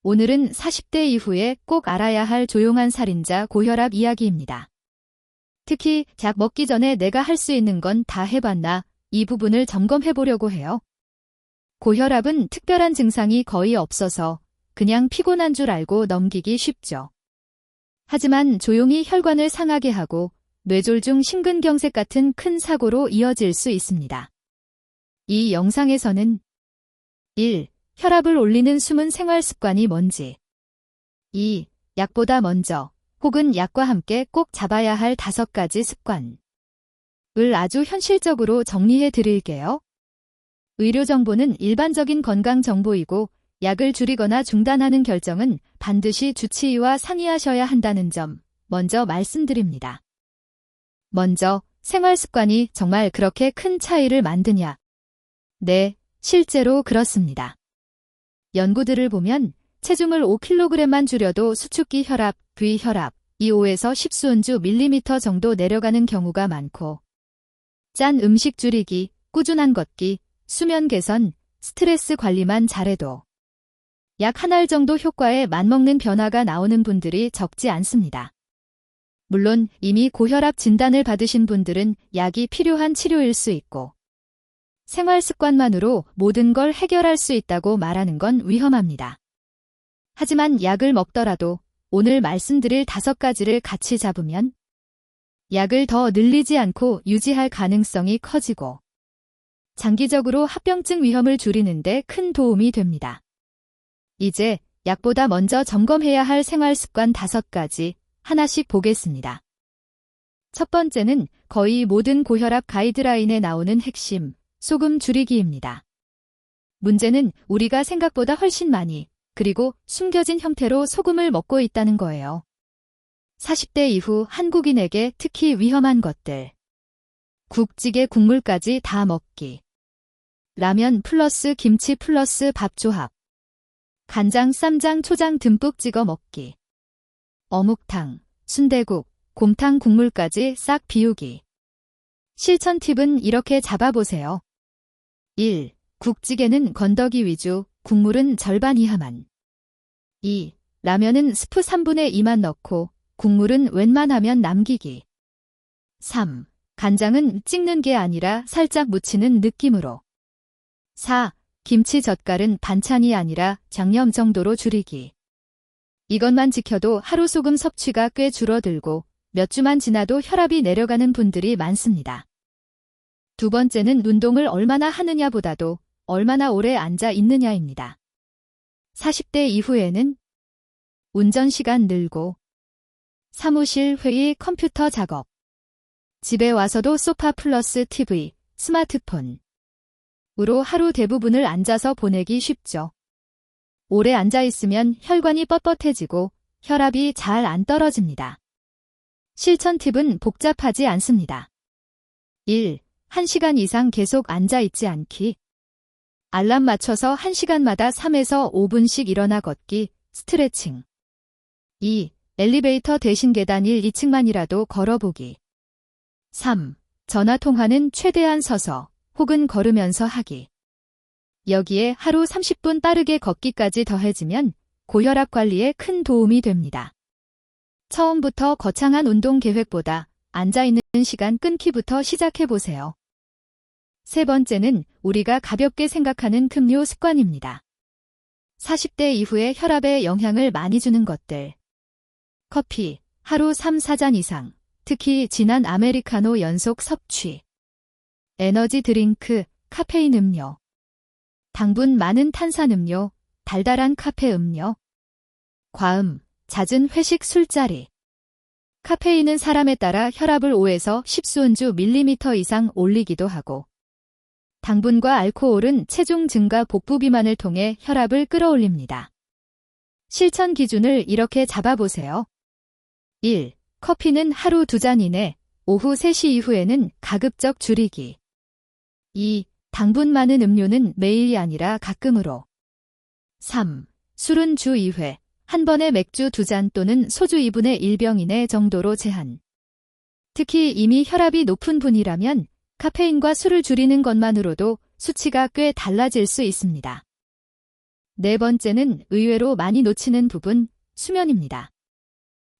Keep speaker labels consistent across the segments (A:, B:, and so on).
A: 오늘은 40대 이후에 꼭 알아야 할 조용한 살인자 고혈압 이야기입니다. 특히 약 먹기 전에 내가 할 수 있는 건 다 해봤나 이 부분을 점검해 보려고 해요. 고혈압은 특별한 증상이 거의 없어서 그냥 피곤한 줄 알고 넘기기 쉽죠. 하지만 조용히 혈관을 상하게 하고 뇌졸중 심근경색 같은 큰 사고로 이어질 수 있습니다. 이 영상에서는 1. 혈압을 올리는 숨은 생활 습관이 뭔지 2. 약보다 먼저 혹은 약과 함께 꼭 잡아야 할 5가지 습관을 아주 현실적으로 정리해 드릴게요. 의료 정보는 일반적인 건강 정보이고 약을 줄이거나 중단하는 결정은 반드시 주치의와 상의하셔야 한다는 점 먼저 말씀드립니다. 먼저 생활 습관이 정말 그렇게 큰 차이를 만드냐? 네, 실제로 그렇습니다. 연구들을 보면 체중을 5kg만 줄여도 수축기 혈압, 위혈압, 5에서 10순주 밀리미터 정도 내려가는 경우가 많고 짠 음식 줄이기, 꾸준한 걷기, 수면 개선, 스트레스 관리만 잘해도 약 한 알 정도 효과에 맞먹는 변화가 나오는 분들이 적지 않습니다. 물론 이미 고혈압 진단을 받으신 분들은 약이 필요한 치료일 수 있고 생활 습관만으로 모든 걸 해결할 수 있다고 말하는 건 위험합니다. 하지만 약을 먹더라도 오늘 말씀드릴 5가지를 같이 잡으면 약을 더 늘리지 않고 유지할 가능성이 커지고 장기적으로 합병증 위험을 줄이는 데 큰 도움이 됩니다. 이제 약보다 먼저 점검해야 할 생활 습관 5가지 하나씩 보겠습니다. 첫 번째는 거의 모든 고혈압 가이드라인에 나오는 핵심, 소금 줄이기입니다. 문제는 우리가 생각보다 훨씬 많이, 그리고 숨겨진 형태로 소금을 먹고 있다는 거예요. 40대 이후 한국인에게 특히 위험한 것들. 국찌개 국물까지 다 먹기. 라면 플러스 김치 플러스 밥 조합. 간장, 쌈장, 초장 듬뿍 찍어 먹기. 어묵탕, 순대국, 곰탕 국물까지 싹 비우기. 실천 팁은 이렇게 잡아보세요. 1. 국찌개는 건더기 위주, 국물은 절반 이하만. 2. 라면은 스프 3분의 2만 넣고 국물은 웬만하면 남기기. 3. 간장은 찍는 게 아니라 살짝 묻히는 느낌으로. 4. 김치 젓갈은 반찬이 아니라 장염 정도로 줄이기. 이것만 지켜도 하루 소금 섭취가 꽤 줄어들고 몇 주만 지나도 혈압이 내려가는 분들이 많습니다. 두 번째는 운동을 얼마나 하느냐보다도 얼마나 오래 앉아 있느냐입니다. 40대 이후에는 운전 시간 늘고 사무실 회의 컴퓨터 작업 집에 와서도 소파 플러스 TV, 스마트폰으로 하루 대부분을 앉아서 보내기 쉽죠. 오래 앉아 있으면 혈관이 뻣뻣해지고 혈압이 잘 안 떨어집니다. 실천 팁은 복잡하지 않습니다. 1. 1시간 이상 계속 앉아 있지 않기. 알람 맞춰서 1시간마다 3에서 5분씩 일어나 걷기, 스트레칭. 2. 엘리베이터 대신 계단 1, 2층만이라도 걸어보기. 3. 전화 통화는 최대한 서서 혹은 걸으면서 하기. 여기에 하루 30분 빠르게 걷기까지 더해지면 고혈압 관리에 큰 도움이 됩니다. 처음부터 거창한 운동 계획보다 앉아있는 시간 끊기부터 시작해보세요. 세 번째는 우리가 가볍게 생각하는 급료 습관입니다. 40대 이후에 혈압에 영향을 많이 주는 것들. 커피, 하루 3, 4잔 이상, 특히 진한 아메리카노 연속 섭취. 에너지 드링크, 카페인 음료. 당분 많은 탄산음료, 달달한 카페 음료. 과음, 잦은 회식 술자리. 카페인은 사람에 따라 혈압을 5에서 10순주 밀리미터 이상 올리기도 하고 당분과 알코올은 체중 증가 복부 비만을 통해 혈압을 끌어올립니다. 실천 기준을 이렇게 잡아보세요. 1. 커피는 하루 2잔 이내, 오후 3시 이후에는 가급적 줄이기. 2. 당분 많은 음료는 매일이 아니라 가끔으로. 3. 술은 주 2회, 한 번에 맥주 2잔 또는 소주 2분의 1병 이내 정도로 제한. 특히 이미 혈압이 높은 분이라면 카페인과 술을 줄이는 것만으로도 수치가 꽤 달라질 수 있습니다. 네 번째는 의외로 많이 놓치는 부분, 수면입니다.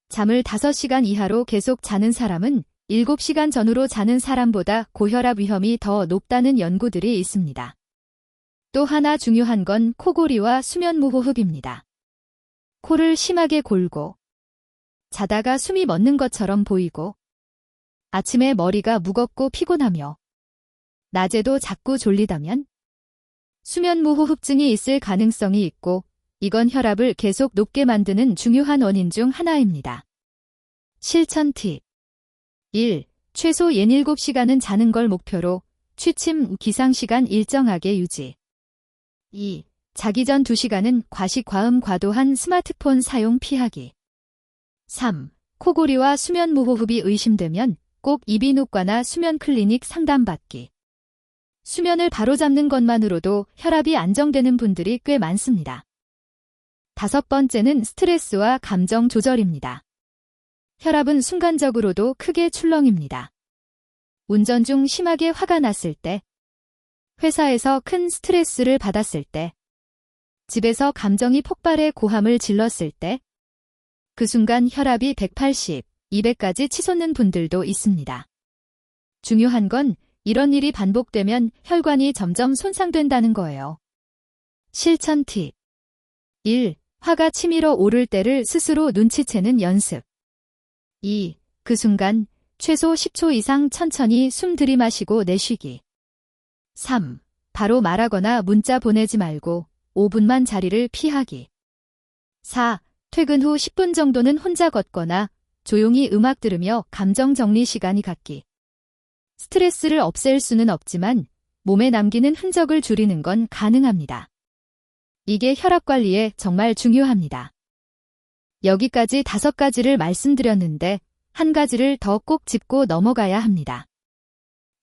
A: 잠을 5시간 이하로 계속 자는 사람은 7시간 전후로 자는 사람보다 고혈압 위험이 더 높다는 연구들이 있습니다. 또 하나 중요한 건 코골이와 수면무호흡입니다. 코를 심하게 골고 자다가 숨이 멎는 것처럼 보이고 아침에 머리가 무겁고 피곤하며 낮에도 자꾸 졸리다면 수면무호흡증이 있을 가능성이 있고 이건 혈압을 계속 높게 만드는 중요한 원인 중 하나입니다. 실천 팁 1. 최소 7시간은 자는 걸 목표로 취침, 기상시간 일정하게 유지. 2. 자기 전 2시간은 과식, 과음, 과도한 스마트폰 사용 피하기. 3. 코골이와 수면무호흡이 의심되면 꼭 이비인후과나 수면클리닉 상담받기. 수면을 바로잡는 것만으로도 혈압이 안정되는 분들이 꽤 많습니다. 5번째는 스트레스와 감정 조절입니다. 혈압은 순간적으로도 크게 출렁입니다. 운전 중 심하게 화가 났을 때, 회사에서 큰 스트레스를 받았을 때, 집에서 감정이 폭발해 고함을 질렀을 때, 그 순간 혈압이 180, 200까지 치솟는 분들도 있습니다. 중요한 건 이런 일이 반복되면 혈관이 점점 손상된다는 거예요. 실천 팁 1. 화가 치밀어 오를 때를 스스로 눈치채는 연습. 2. 그 순간 최소 10초 이상 천천히 숨 들이마시고 내쉬기. 3. 바로 말하거나 문자 보내지 말고 5분만 자리를 피하기. 4. 퇴근 후 10분 정도는 혼자 걷거나 조용히 음악 들으며 감정 정리 시간이 갖기. 스트레스를 없앨 수는 없지만 몸에 남기는 흔적을 줄이는 건 가능합니다. 이게 혈압 관리에 정말 중요합니다. 여기까지 5가지를 말씀드렸는데 한 가지를 더 꼭 짚고 넘어가야 합니다.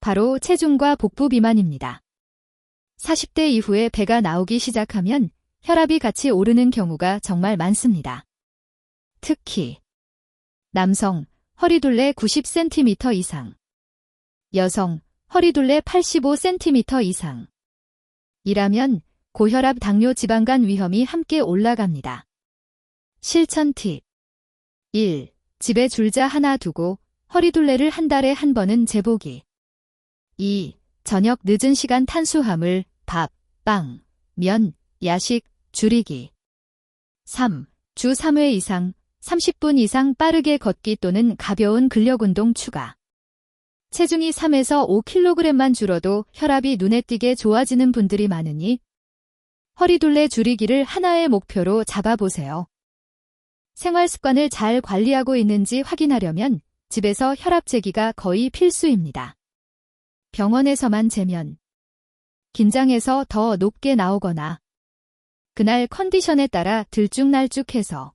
A: 바로 체중과 복부 비만입니다. 40대 이후에 배가 나오기 시작하면 혈압이 같이 오르는 경우가 정말 많습니다. 특히 남성, 허리둘레 90cm 이상, 여성, 허리둘레 85cm 이상 이라면 고혈압, 당뇨, 지방간 위험이 함께 올라갑니다. 실천 팁 1. 집에 줄자 하나 두고 허리둘레를 한 달에 한 번은 재보기. 2. 저녁 늦은 시간 탄수화물, 밥, 빵, 면, 야식 줄이기. 3. 주 3회 이상 30분 이상 빠르게 걷기 또는 가벼운 근력운동 추가. 체중이 3에서 5kg만 줄어도 혈압이 눈에 띄게 좋아지는 분들이 많으니 허리둘레 줄이기를 하나의 목표로 잡아보세요. 생활 습관을 잘 관리하고 있는지 확인하려면 집에서 혈압 재기가 거의 필수입니다. 병원에서만 재면 긴장해서 더 높게 나오거나 그날 컨디션에 따라 들쭉날쭉해서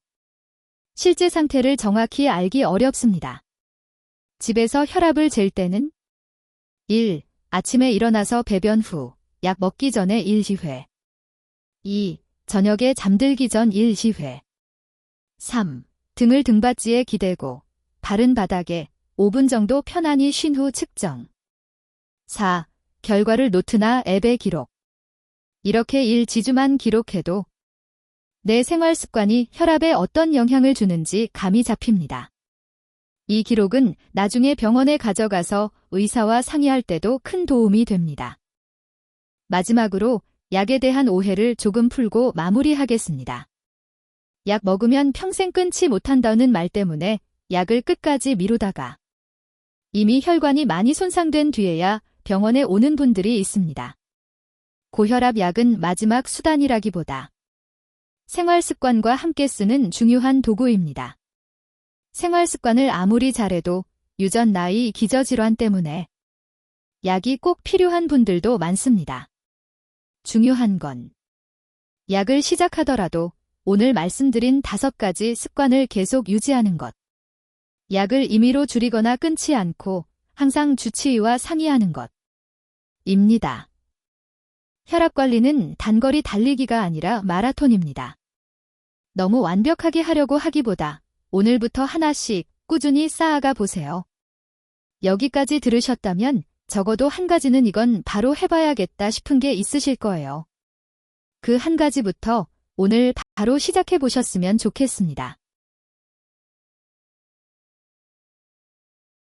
A: 실제 상태를 정확히 알기 어렵습니다. 집에서 혈압을 잴 때는 1. 아침에 일어나서 배변 후, 약 먹기 전에 1시회. 2. 저녁에 잠들기 전 1시회. 3. 등을 등받이에 기대고 바른 바닥에 5분 정도 편안히 쉰 후 측정. 4. 결과를 노트나 앱에 기록. 이렇게 1지주만 기록해도 내 생활 습관이 혈압에 어떤 영향을 주는지 감이 잡힙니다. 이 기록은 나중에 병원에 가져가서 의사와 상의할 때도 큰 도움이 됩니다. 마지막으로 약에 대한 오해를 조금 풀고 마무리하겠습니다. 약 먹으면 평생 끊지 못한다는 말 때문에 약을 끝까지 미루다가 이미 혈관이 많이 손상된 뒤에야 병원에 오는 분들이 있습니다. 고혈압 약은 마지막 수단이라기보다 생활 습관과 함께 쓰는 중요한 도구입니다. 생활 습관을 아무리 잘해도 유전, 나이, 기저질환 때문에 약이 꼭 필요한 분들도 많습니다. 중요한 건 약을 시작하더라도 오늘 말씀드린 5가지 습관을 계속 유지하는 것. 약을 임의로 줄이거나 끊지 않고 항상 주치의와 상의하는 것. 입니다. 혈압 관리는 단거리 달리기가 아니라 마라톤입니다. 너무 완벽하게 하려고 하기보다 오늘부터 하나씩 꾸준히 쌓아가 보세요. 여기까지 들으셨다면 적어도 한 가지는 이건 바로 해봐야겠다 싶은 게 있으실 거예요. 그 한 가지부터 오늘 바로 시작해 보셨으면 좋겠습니다.